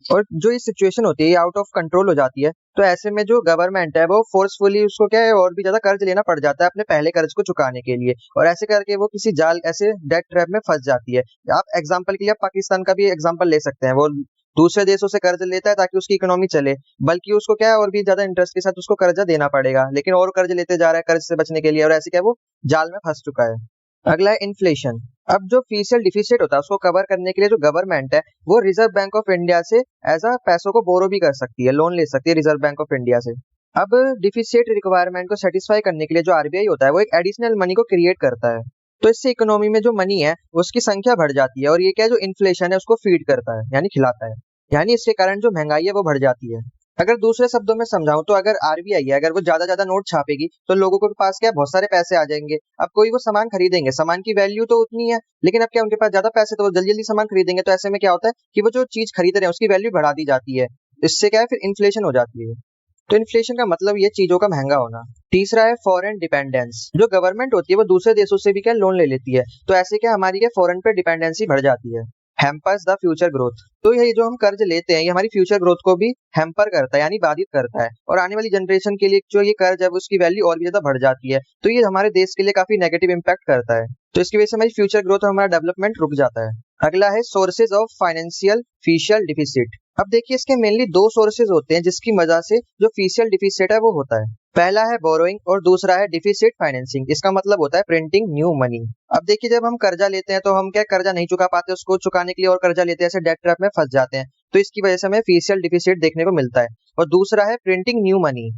और जो ये सिचुएशन होती है ये आउट ऑफ कंट्रोल हो जाती है। तो ऐसे में जो गवर्नमेंट है वो फोर्सफुली उसको क्या है और भी ज्यादा कर्ज लेना पड़ जाता है अपने पहले कर्ज को चुकाने के लिए, और ऐसे करके वो किसी जाल ऐसे डेट ट्रैप में फंस जाती है। आप एग्जांपल के लिए आप पाकिस्तान का भी एग्जांपल ले सकते हैं। वो दूसरे देशों से कर्ज लेता है ताकि उसकी इकोनॉमी चले, बल्कि उसको क्या है और भी ज्यादा इंटरेस्ट के साथ उसको कर्जा देना पड़ेगा, लेकिन और कर्ज लेते जा रहा है कर्ज से बचने के लिए, और ऐसे क्या वो जाल में फंस चुका है। अगला है इन्फ्लेशन। अब जो फिस्कल डिफिसिट होता है उसको कवर करने के लिए जो गवर्नमेंट है वो रिजर्व बैंक ऑफ इंडिया से एज अ पैसों को बोरो भी कर सकती है, लोन ले सकती है रिजर्व बैंक ऑफ इंडिया से। अब डिफिसिट रिक्वायरमेंट को सेटिस्फाई करने के लिए जो आरबीआई होता है वो एक एडिशनल मनी को क्रिएट करता है। तो इससे इकोनॉमी में जो मनी है उसकी संख्या बढ़ जाती है और ये क्या है जो इन्फ्लेशन है उसको फीड करता है यानी खिलाता है, यानी इसके कारण जो महंगाई है वो बढ़ जाती है। अगर दूसरे शब्दों में समझाऊं तो अगर आरबीआई है अगर वो ज्यादा नोट छापेगी तो लोगों के पास क्या बहुत सारे पैसे आ जाएंगे। अब कोई वो सामान खरीदेंगे, सामान की वैल्यू तो उतनी है लेकिन अब क्या उनके पास ज्यादा पैसे तो वो जल्दी जल्दी सामान खरीदेंगे, तो ऐसे में क्या होता है कि वो जो चीज खरीद रहे हैं उसकी वैल्यू बढ़ा दी जाती है। इससे क्या है फिर इन्फ्लेशन हो जाती है। तो इन्फ्लेशन का मतलब ये चीजों का महंगा होना। तीसरा है फॉरेन डिपेंडेंस। जो गवर्नमेंट होती है वो दूसरे देशों से भी क्या लोन ले लेती है, तो ऐसे क्या हमारी क्या फॉरेन पे डिपेंडेंसी बढ़ जाती है। Hampers the future growth. तो ये जो हम कर्ज लेते हैं ये हमारी फ्यूचर ग्रोथ को भी हैम्पर करता है यानी बाधित करता है, और आने वाली जनरेशन के लिए जो ये कर्ज है उसकी वैल्यू और भी ज्यादा बढ़ जाती है। तो ये हमारे देश के लिए काफी नेगेटिव इम्पैक्ट करता है, तो इसकी वजह से हमारी फ्यूचर ग्रोथ और हमारा डेवलपमेंट रुक जाता है। अगला है sources of financial fiscal deficit. अब देखिए इसके मेनली दो सोर्सेज होते हैं जिसकी वजह से जो फिस्कल डिफिसिट है वो होता है। पहला है बोरोइंग और दूसरा है डिफिसिट फाइनेंसिंग। इसका मतलब होता है प्रिंटिंग न्यू मनी। अब देखिए जब हम कर्जा लेते हैं तो हम क्या कर्जा नहीं चुका पाते, उसको चुकाने के लिए और कर्जा लेते हैं, ऐसे डेट ट्रैप में फंस जाते हैं। तो इसकी वजह से हमें फिस्कल डिफिसिट देखने को मिलता है। और दूसरा है प्रिंटिंग न्यू मनी।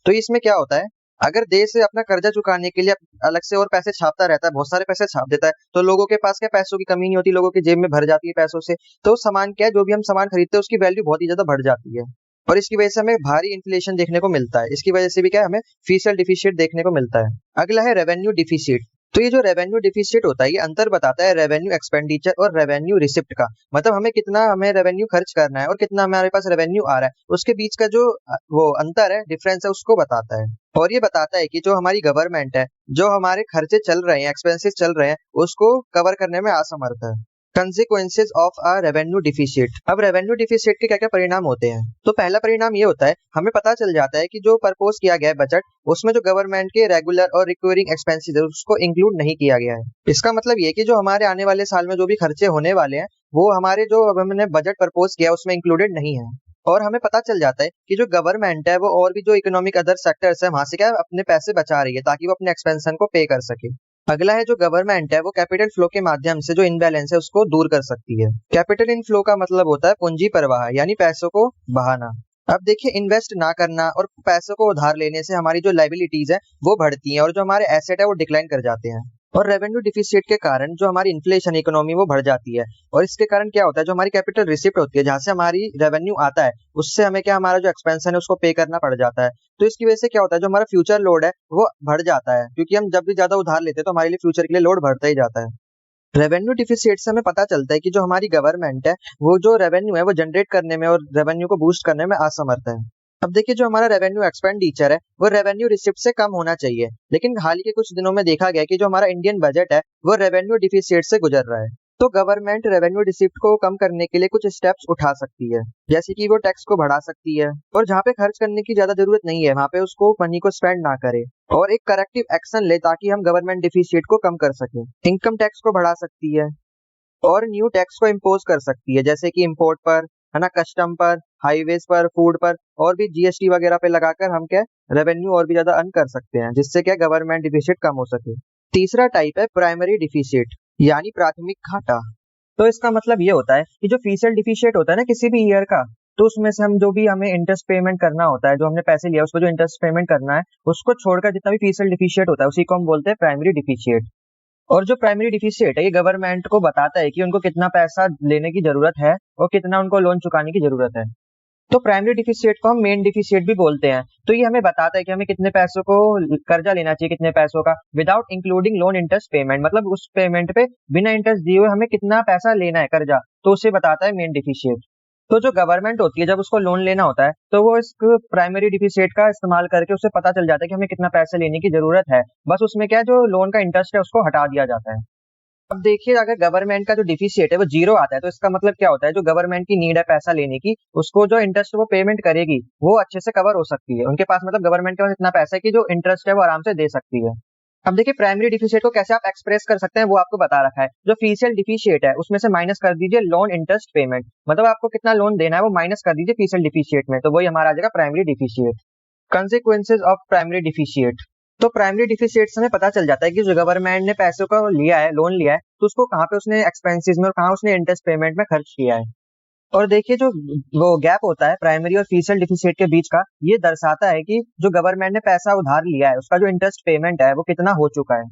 तो इसमें क्या होता है, अगर देश से अपना कर्जा चुकाने के लिए अलग से और पैसे छापता रहता है, बहुत सारे पैसे छाप देता है, तो लोगों के पास क्या पैसों की कमी नहीं होती, लोगों की जेब में भर जाती है पैसों से। तो सामान क्या है जो भी हम सामान खरीदते हैं उसकी वैल्यू बहुत ही ज्यादा बढ़ जाती है और इसकी वजह से हमें भारी इन्फ्लेशन देखने को मिलता है। इसकी वजह से भी क्या है हमें फिस्कल डिफिसिट देखने को मिलता है। अगला है रेवेन्यू डिफिसिट। तो ये जो रेवेन्यू डिफिसिट होता है ये अंतर बताता है रेवेन्यू एक्सपेंडिचर और रेवेन्यू रिसिप्ट का। मतलब हमें रेवेन्यू खर्च करना है और कितना हमारे पास रेवेन्यू आ रहा है उसके बीच का जो वो अंतर है, डिफरेंस है, उसको बताता है। और ये बताता है कि जो हमारी गवर्नमेंट है जो हमारे खर्चे चल रहे हैं, एक्सपेंसेस चल रहे हैं, उसको कवर करने में असमर्थ है। Consequences of a revenue deficit. अब रेवेन्यू डिफिसिट के क्या क्या परिणाम होते हैं, तो पहला परिणाम ये होता है हमें पता चल जाता है कि जो प्रपोज किया गया है बजट उसमें जो गवर्नमेंट के रेगुलर और रिकरिंग एक्सपेंसेस है उसको इंक्लूड नहीं किया गया है। इसका मतलब ये कि जो हमारे आने वाले साल में जो भी खर्चे होने वाले हैं वो हमारे जो अब हमने बजट प्रपोज किया उसमें इंक्लूडेड नहीं है। और हमें पता चल जाता है कि जो गवर्नमेंट है वो और भी जो इकोनॉमिक अदर सेक्टर्स है वहां से क्या अपने पैसे बचा रही है ताकि वो अपने एक्सपेंशन को पे कर सके। अगला है जो गवर्नमेंट है वो कैपिटल फ्लो के माध्यम से जो इनबैलेंस है उसको दूर कर सकती है। कैपिटल इन फ्लो का मतलब होता है पूंजी प्रवाह यानी पैसों को बहाना। अब देखिए इन्वेस्ट ना करना और पैसों को उधार लेने से हमारी जो लाइबिलिटीज है वो बढ़ती हैं और जो हमारे एसेट है वो डिक्लाइन कर जाते हैं। और रेवेन्यू डिफिसिट के कारण जो हमारी इन्फ्लेशन इकोनॉमी वो बढ़ जाती है और इसके कारण क्या होता है जो हमारी कैपिटल रिसिप्ट होती है जहां से हमारी रेवेन्यू आता है उससे हमें क्या हमारा जो एक्सपेंशन है उसको पे करना पड़ जाता है। तो इसकी वजह से क्या होता है जो हमारा फ्यूचर लोड है वो बढ़ जाता है, क्योंकि हम जब भी ज्यादा उधार लेते हैं तो हमारे लिए फ्यूचर के लिए लोड बढ़ता ही जाता है। रेवेन्यू डिफिसिट से हमें पता चलता है कि जो हमारी गवर्नमेंट है वो जो रेवेन्यू है वो जनरेट करने में और रेवेन्यू को बूस्ट करने में असमर्थ है। अब देखिए जो हमारा रेवेन्यू एक्सपेंडिचर है वो रेवेन्यू रिसिप्ट से कम होना चाहिए, लेकिन हाल ही के कुछ दिनों में देखा गया कि जो हमारा इंडियन बजट है वो रेवेन्यू डिफिसिट से गुजर रहा है। तो गवर्नमेंट रेवेन्यू रिसिप्ट को कम करने के लिए कुछ स्टेप्स उठा सकती है, जैसे कि वो टैक्स को बढ़ा सकती है और जहाँ पे खर्च करने की ज्यादा जरूरत नहीं है वहां पे उसको मनी को स्पेंड ना करे और एक करेक्टिव एक्शन ले ताकि हम गवर्नमेंट डिफिसिट को कम कर सके। इनकम टैक्स को बढ़ा सकती है और न्यू टैक्स को इम्पोज कर सकती है, जैसे कि इंपोर्ट पर, है ना, कस्टम पर, हाईवेज पर, फूड पर और भी जीएसटी वगैरह पे लगाकर हम क्या रेवेन्यू और भी ज्यादा अर्न कर सकते हैं, जिससे क्या गवर्नमेंट डिफिसिट कम हो सके। तीसरा टाइप है प्राइमरी डिफिसिट यानी प्राथमिक घाटा। तो इसका मतलब ये होता है कि जो फीसल डिफिशिएट होता है ना किसी भी ईयर का, तो उसमें से हम जो भी हमें इंटरेस्ट पेमेंट करना होता है, जो हमने पैसे लिया उसको जो इंटरेस्ट पेमेंट करना है, उसको छोड़कर जितना भी फीसल डिफिशिएट होता है उसी को हम बोलते हैं प्राइमरी डिफिशिएट। और जो प्राइमरी डिफिशिएट है ये गवर्नमेंट को बताता है कि उनको कितना पैसा लेने की जरूरत है और कितना उनको लोन चुकाने की जरूरत है। तो प्राइमरी डिफिशिएट को हम मेन डिफिशिएट भी बोलते हैं। तो ये हमें बताता है कि हमें कितने पैसों को कर्जा लेना चाहिए, कितने पैसों का, without including loan interest payment, मतलब उस पेमेंट पे बिना इंटरेस्ट दिए हुए हमें कितना पैसा लेना है कर्जा, तो उसे बताता है मेन डिफिशिएट। तो जो गवर्नमेंट होती है जब उसको लोन लेना होता है तो वो इस प्राइमरी डिफिशिएट का इस्तेमाल करके उसे पता चल जाता है कि हमें कितना पैसे लेने की जरूरत है, बस उसमें क्या जो लोन का इंटरेस्ट है उसको हटा दिया जाता है। अब देखिए अगर गवर्नमेंट का जो डिफिसिट है वो जीरो आता है तो इसका मतलब क्या होता है, जो गवर्नमेंट की नीड है पैसा लेने की, उसको जो इंटरेस्ट वो पेमेंट करेगी वो अच्छे से कवर हो सकती है। उनके पास मतलब गवर्नमेंट के पास इतना पैसा है कि जो इंटरेस्ट है वो आराम से दे सकती है। अब देखिए प्राइमरी डिफिसिट को कैसे आप एक्सप्रेस कर सकते हैं वो आपको बता रखा है। जो फीसियल डिफिशिएट है उसमें से माइनस कर दीजिए लोन इंटरेस्ट पेमेंट, मतलब आपको कितना लोन देना है वो माइनस कर दीजिए फीसियल डिफिशिएट में, तो वही हमारा आ जाएगा primary deficit. Consequences of primary deficit. तो प्राइमरी डिफिशिएट से हमें पता चल जाता है कि जो गवर्नमेंट ने पैसों को लिया है, लोन लिया है, तो उसको कहाँ पे उसने एक्सपेंसेस में और कहाँ उसने इंटरेस्ट पेमेंट में खर्च किया है। और देखिए जो वो गैप होता है प्राइमरी और फीसियल डिफिशिएट के बीच का, ये दर्शाता है कि जो गवर्नमेंट ने पैसा उधार लिया है उसका जो इंटरेस्ट पेमेंट है वो कितना हो चुका है।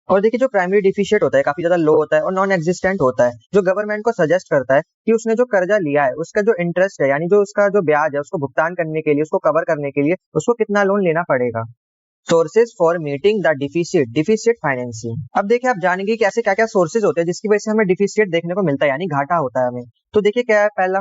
और देखिए जो प्राइमरी डिफिशिएट होता है काफी ज्यादा लो होता है और नॉन एग्जिस्टेंट होता है, जो गवर्नमेंट को सजेस्ट करता है कि उसने जो कर्जा लिया है उसका जो इंटरेस्ट है यानी जो उसका जो ब्याज है उसको भुगतान करने के लिए, उसको कवर करने के लिए उसको कितना लोन लेना पड़ेगा। Sources for meeting the deficit, deficit financing. अब देखिए आप जानेंगे कि ऐसे क्या क्या सोर्सेज होते हैं जिसकी वजह से हमें डिफिसिट देखने को मिलता है यानी घाटा होता है हमें। तो देखिए क्या है पहला,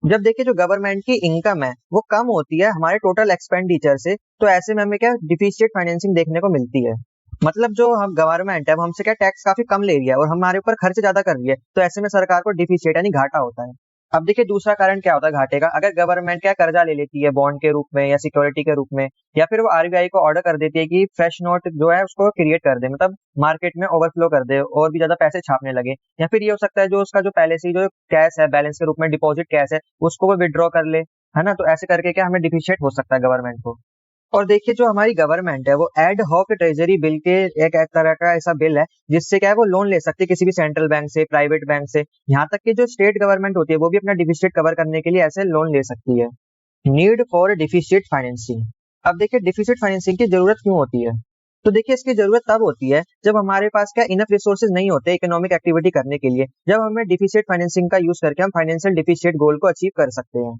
जब देखिए जो गवर्नमेंट की इनकम है वो कम होती है हमारे टोटल एक्सपेंडिचर से, तो ऐसे में हमें क्या डिफिसिट फाइनेंसिंग देखने को मिलती है। मतलब जो हम गवर्नमेंट है वो हमसे क्या टैक्स काफी कम ले रही है और हमारे ऊपर खर्च ज्यादा कर रही है, तो ऐसे में सरकार को डिफिसिट यानी घाटा होता है। अब देखिए दूसरा कारण क्या होता है घाटे का, अगर गवर्नमेंट क्या कर्जा ले लेती है बॉन्ड के रूप में या सिक्योरिटी के रूप में, या फिर वो आरबीआई को ऑर्डर कर देती है कि फ्रेश नोट जो है उसको क्रिएट कर दे, मतलब मार्केट में ओवरफ्लो कर दे और भी ज्यादा पैसे छापने लगे, या फिर ये हो सकता है जो उसका जो पहले से जो कैश है बैलेंस के रूप में डिपॉजिट कैश है उसको वो विड्रॉ कर ले, है ना, तो ऐसे करके क्या हमें डिफिशिएट हो सकता है गवर्नमेंट को। और देखिए जो हमारी गवर्नमेंट है वो एड हॉक ट्रेजरी बिल के एक तरह का ऐसा बिल है जिससे क्या है वो लोन ले सकती है किसी भी सेंट्रल बैंक से, प्राइवेट बैंक से, यहाँ तक कि जो स्टेट गवर्नमेंट होती है वो भी अपना डिफिसिट कवर करने के लिए ऐसे लोन ले सकती है। Need for deficit financing. अब देखिए डिफिसिट फाइनेंसिंग की जरूरत क्यों होती है, तो देखिए इसकी जरूरत तब होती है जब हमारे पास क्या इनफ रिसोर्सेज नहीं होते इकोनॉमिक एक्टिविटी करने के लिए, जब हमें डिफिसिट फाइनेंसिंग का यूज करके हम फाइनेंशियल डिफिसिट गोल को अचीव कर सकते हैं।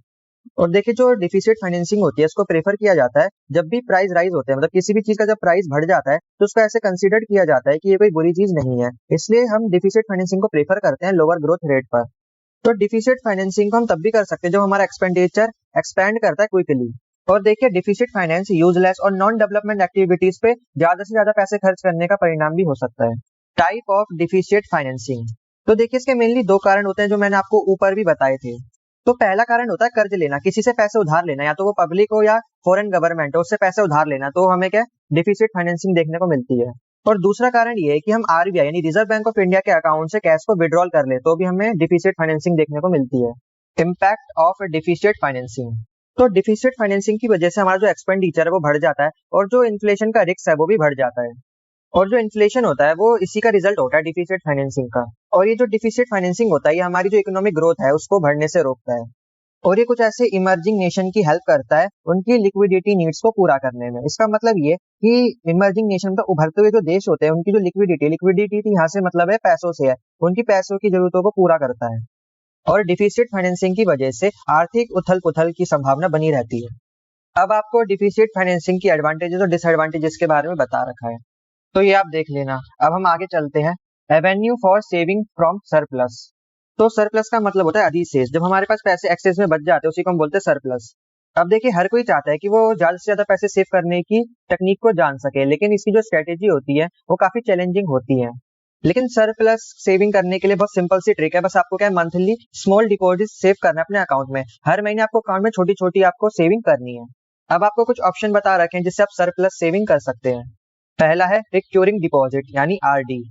और देखिए जो डिफिसिट फाइनेंसिंग होती है इसको प्रेफर किया जाता है जब भी प्राइस राइज होते हैं, मतलब किसी भी चीज का जब प्राइस बढ़ जाता है तो उसको ऐसे कंसीडर किया जाता है कि ये कोई बुरी चीज नहीं है, इसलिए हम डिफिसिट फाइनेंसिंग को प्रेफर करते हैं लोअर ग्रोथ रेट पर। तो डिफिसिट फाइनेंसिंग को हम तब भी कर सकते हैं जब हमारा एक्सपेंडिचर एक्सपैंड करता है क्विकली। और देखिए डिफिसिट फाइनेंस यूजलेस और नॉन डेवलपमेंट एक्टिविटीज पे ज्यादा से ज्यादा पैसे खर्च करने का परिणाम भी हो सकता है। Type of deficit financing. तो देखिए इसके मेनली दो कारण होते हैं जो मैंने आपको ऊपर भी बताए थे। तो पहला कारण होता है कर्ज लेना, किसी से पैसे उधार लेना, या तो वो पब्लिक हो या फॉरेन गवर्नमेंट हो उससे पैसे उधार लेना, तो हमें क्या डिफिसिट फाइनेंसिंग देखने को मिलती है। और दूसरा कारण ये है कि हम आरबीआई यानी रिजर्व बैंक ऑफ इंडिया के अकाउंट से कैश को विड्रॉल कर ले तो भी हमें डिफिसिट फाइनेंसिंग देखने को मिलती है। Impact of deficit financing. तो डिफिसिट फाइनेंसिंग की वजह से हमारा जो एक्सपेंडिचर है वो बढ़ जाता है और जो इन्फ्लेशन का रिस्क है वो भी बढ़ जाता है। और जो इन्फ्लेशन होता है वो इसी का रिजल्ट होता है डिफिसिट फाइनेंसिंग का। और ये जो डिफिसिट फाइनेंसिंग होता है ये हमारी जो इकोनॉमिक ग्रोथ है उसको बढ़ने से रोकता है। और ये कुछ ऐसे इमर्जिंग नेशन की हेल्प करता है उनकी लिक्विडिटी नीड्स को पूरा करने में। इसका मतलब ये कि इमर्जिंग नेशन का उभरते हुए जो देश होते हैं उनकी जो लिक्विडिटी यहाँ से मतलब है पैसों से है, उनकी पैसों की जरूरतों को पूरा करता है। और डिफिसिट फाइनेंसिंग की वजह से आर्थिक उथल पुथल की संभावना बनी रहती है। अब आपको डिफिसिट फाइनेंसिंग की एडवांटेजेस और डिसएडवांटेजेस के बारे में बता रखा है, तो ये आप देख लेना। अब हम आगे चलते हैं। Avenue for saving from surplus. तो सरप्लस का मतलब होता है अधिशेष, जब हमारे पास पैसे एक्सेस में बच जाते हैं उसी को हम बोलते हैं सरप्लस। अब देखिए हर कोई चाहता है कि वो ज्यादा से ज्यादा पैसे सेव करने की टेक्निक को जान सके, लेकिन इसकी जो स्ट्रेटेजी होती है वो काफी चैलेंजिंग होती है। लेकिन सरप्लस सेविंग करने के लिए बहुत सिंपल सी ट्रिक है, बस आपको क्या है मंथली स्मॉल डिपॉजिट सेव करना है अपने अकाउंट में, हर महीने आपको अकाउंट में छोटी छोटी आपको सेविंग करनी है। अब आपको कुछ ऑप्शन बता रखे हैं जिससे आप सरप्लस सेविंग कर सकते हैं। पहला है रिक्योरिंग डिपॉजिट यानी आरडी।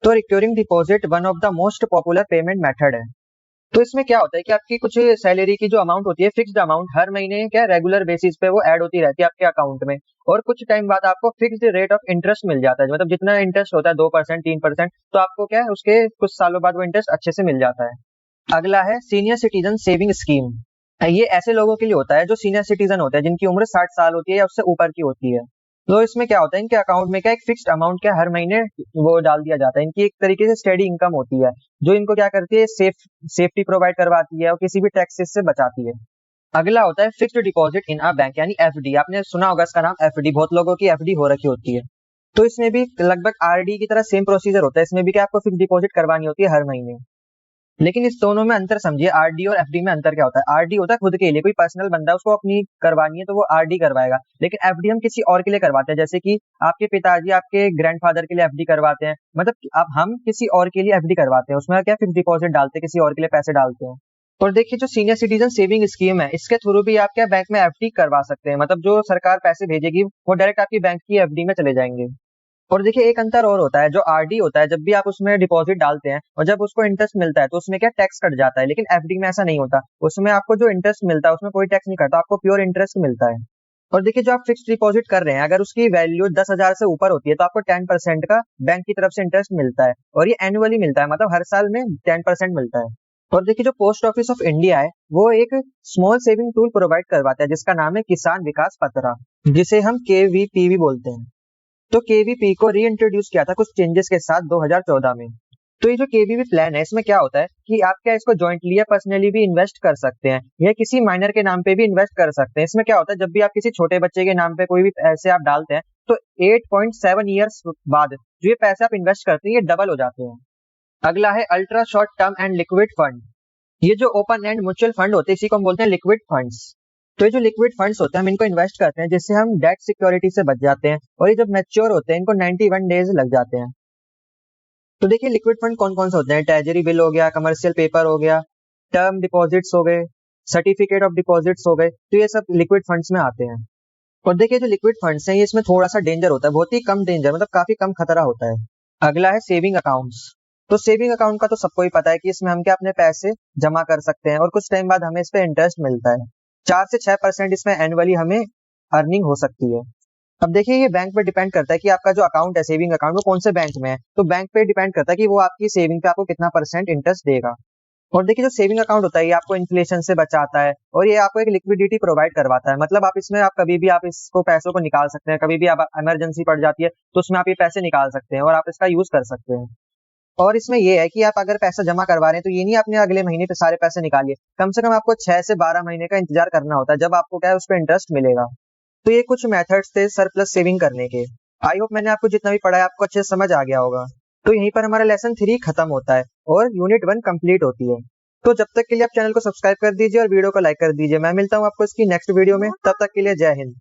तो recurring deposit one of the most popular payment method है। तो इसमें क्या होता है कि आपकी कुछ सैलरी की जो अमाउंट होती है, फिक्स्ड अमाउंट हर महीने क्या रेगुलर बेसिस पे वो ऐड होती रहती है आपके अकाउंट में, और कुछ टाइम बाद आपको फिक्स्ड रेट ऑफ इंटरेस्ट मिल जाता है। मतलब जितना इंटरेस्ट होता है 2% 3%, तो आपको क्या है उसके कुछ सालों बाद वो इंटरेस्ट अच्छे से मिल जाता है। अगला है सीनियर सिटीजन सेविंग स्कीम। ये ऐसे लोगों के लिए होता है जो सीनियर सिटीजन होते हैं, जिनकी उम्र 60 साल होती है या उससे ऊपर की होती है। तो इसमें क्या होता है, इनके अकाउंट में क्या एक फिक्स्ड अमाउंट क्या हर महीने वो डाल दिया जाता है। इनकी एक तरीके से स्टेडी इनकम होती है, जो इनको क्या करती है, सेफ्टी प्रोवाइड करवाती है और किसी भी टैक्सेस से बचाती है। अगला होता है fixed deposit in a bank, यानी एफडी। आपने सुना होगा इसका नाम एफडी, बहुत लोगों की एफडी हो रखी होती है। तो इसमें भी लगभग आरडी की तरह सेम प्रोसीजर होता है, इसमें भी क्या आपको फिक्स्ड डिपॉजिट करवानी होती है हर महीने। लेकिन इस दोनों में अंतर समझिए, आरडी और एफडी में अंतर क्या होता है। आरडी होता है खुद के लिए, कोई पर्सनल बंदा उसको अपनी करवानी है तो वो आरडी करवाएगा, लेकिन एफडी हम किसी और के लिए करवाते हैं, जैसे कि आपके पिताजी आपके ग्रैंडफादर के लिए एफडी करवाते हैं। मतलब कि अब हम किसी और के लिए एफडी करवाते हैं, उसमें क्या फिक्स डिपॉजिट डालते हैं, किसी और के लिए पैसे डालते हैं। और देखिए जो सीनियर सिटीजन सेविंग स्कीम है, इसके थ्रू भी आप क्या बैंक में एफडी करवा सकते हैं। मतलब जो सरकार पैसे भेजेगी वो डायरेक्ट आपकी बैंक की एफडी में चले जाएंगे। और देखिए एक अंतर और होता है, जो आरडी होता है जब भी आप उसमें डिपॉजिट डालते हैं और जब उसको इंटरेस्ट मिलता है तो उसमें क्या टैक्स कट जाता है, लेकिन एफडी में ऐसा नहीं होता। उसमें आपको जो इंटरेस्ट मिलता है उसमें कोई टैक्स नहीं कटता, आपको प्योर इंटरेस्ट मिलता है। और देखिए जो आप फिक्स्ड डिपॉजिट कर रहे हैं, अगर उसकी वैल्यू 10,000 से ऊपर होती है तो आपको 10% का बैंक की तरफ से इंटरेस्ट मिलता है, और ये एनुअली मिलता है, मतलब हर साल में 10% मिलता है। और देखिए जो पोस्ट ऑफिस ऑफ इंडिया है वो एक स्मॉल सेविंग टूल प्रोवाइड करवाता है जिसका नाम है किसान विकास पत्रा, जिसे हम केवीपी भी बोलते हैं। तो केवीपी को री इंट्रोड्यूस किया था कुछ चेंजेस के साथ 2014 में। तो ये जो केवीपी प्लान है, इसमें क्या होता है कि आप क्या इसको जॉइंटली या पर्सनली भी इन्वेस्ट कर सकते हैं, या किसी माइनर के नाम पे भी इन्वेस्ट कर सकते हैं। इसमें क्या होता है, जब भी आप किसी छोटे बच्चे के नाम पे कोई भी पैसे आप डालते हैं तो 8.7 ईयर्स बाद जो ये पैसे आप इन्वेस्ट करते हैं ये डबल हो जाते हैं। अगला है ultra short term and liquid fund. ये जो ओपन एंड म्यूचुअल फंड होते हैं इसी को हम बोलते हैं लिक्विड फंड्स। तो ये जो लिक्विड फंड्स होते हैं हम इनको इन्वेस्ट करते हैं जिससे हम डेट सिक्योरिटी से बच जाते हैं, और ये जब मैच्योर होते हैं इनको 91 डेज लग जाते हैं। तो देखिए लिक्विड फंड कौन कौन से होते हैं, ट्रेजरी बिल हो गया, कमर्शियल पेपर हो गया, टर्म डिपॉजिट्स हो गए, सर्टिफिकेट ऑफ डिपॉजिट्स हो गए, तो ये सब लिक्विड फंड्स में आते हैं। और देखिए जो लिक्विड फंड्स हैं ये इसमें थोड़ा सा डेंजर होता है, बहुत ही कम डेंजर, मतलब काफी कम खतरा होता है। अगला है सेविंग अकाउंट्स। तो सेविंग अकाउंट का तो सबको ही पता है कि इसमें हम क्या अपने पैसे जमा कर सकते हैं और कुछ टाइम बाद हमें इस पे इंटरेस्ट मिलता है। 4 से 6% इसमें एनुअली हमें अर्निंग हो सकती है। अब देखिए ये बैंक पे डिपेंड करता है कि आपका जो अकाउंट है सेविंग अकाउंट वो कौन से बैंक में है। तो बैंक पे डिपेंड करता है कि वो आपकी सेविंग पे आपको कितना परसेंट इंटरेस्ट देगा। और देखिए जो सेविंग अकाउंट होता है ये आपको इन्फ्लेशन से बचाता है, और ये आपको एक लिक्विडिटी प्रोवाइड करवाता है। मतलब आप इसमें आप कभी भी आप इसको पैसों को निकाल सकते हैं, कभी भी आप इमरजेंसी पड़ जाती है तो उसमें आप ये पैसे निकाल सकते हैं और आप इसका यूज कर सकते हैं। और इसमें ये है कि आप अगर पैसा जमा करवा रहे हैं तो ये नहीं आपने अगले महीने पे सारे पैसे निकालिए, कम से कम आपको 6 से 12 महीने का इंतजार करना होता है, जब आपको क्या है उस पर इंटरेस्ट मिलेगा। तो ये कुछ मेथड्स थे सरप्लस सेविंग करने के। आई होप मैंने आपको जितना भी पढ़ाया आपको अच्छे से समझ आ गया होगा। तो यहीं पर हमारा लेसन 3 खत्म होता है और यूनिट 1 कंप्लीट होती है। तो जब तक के लिए आप चैनल को सब्सक्राइब कर दीजिए और वीडियो को लाइक कर दीजिए। मैं मिलता हूँ आपको इसकी नेक्स्ट वीडियो में, तब तक के लिए जय हिंद।